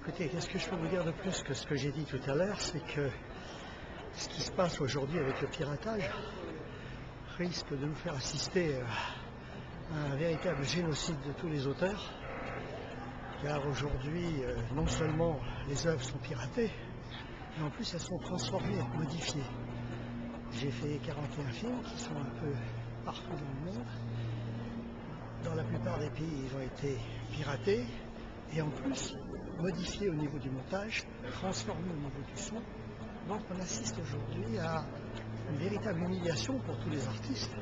Écoutez, qu'est-ce que je peux vous dire de plus que ce que j'ai dit tout à l'heure, c'est que ce qui se passe aujourd'hui avec le piratage risque de nous faire assister à un véritable génocide de tous les auteurs, car aujourd'hui, non seulement les œuvres sont piratées, mais en plus elles sont transformées, modifiées. J'ai fait 41 films qui sont un peu partout dans le monde. Dans la plupart des pays, ils ont été piratés et en plus modifiés au niveau du montage, transformés au niveau du son. Donc on assiste aujourd'hui à une véritable humiliation pour tous les artistes.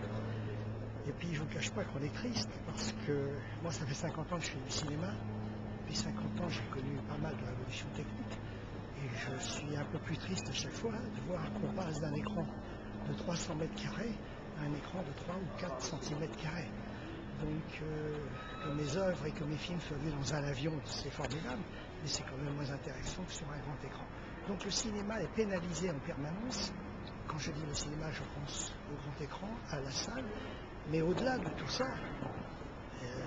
Et puis je ne vous cache pas qu'on est triste parce que moi ça fait 50 ans que je fais du cinéma. Depuis 50 ans j'ai connu pas mal de révolutions techniques. Et je suis un peu plus triste à chaque fois de voir qu'on passe d'un écran de 300 mètres carrés à un écran de 3 ou 4 centimètres carrés. Donc que mes œuvres et que mes films soient vus dans un avion, c'est formidable, mais c'est quand même moins intéressant que sur un grand écran. Donc le cinéma est pénalisé en permanence. Quand je dis le cinéma, je pense au grand écran, à la salle, mais au-delà de tout ça,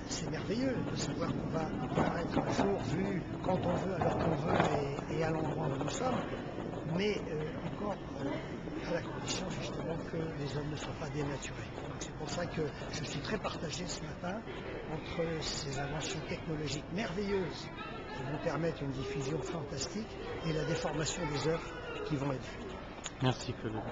c'est merveilleux de savoir qu'on va apparaître un jour vu quand on veut, alors qu'on veut et à l'endroit où nous sommes, mais encore à la condition justement que les hommes ne soient pas dénaturés. Donc c'est pour ça que je suis très partagé ce matin entre ces inventions technologiques merveilleuses qui vont permettre une diffusion fantastique et la déformation des œuvres qui vont être vues. Merci Claude.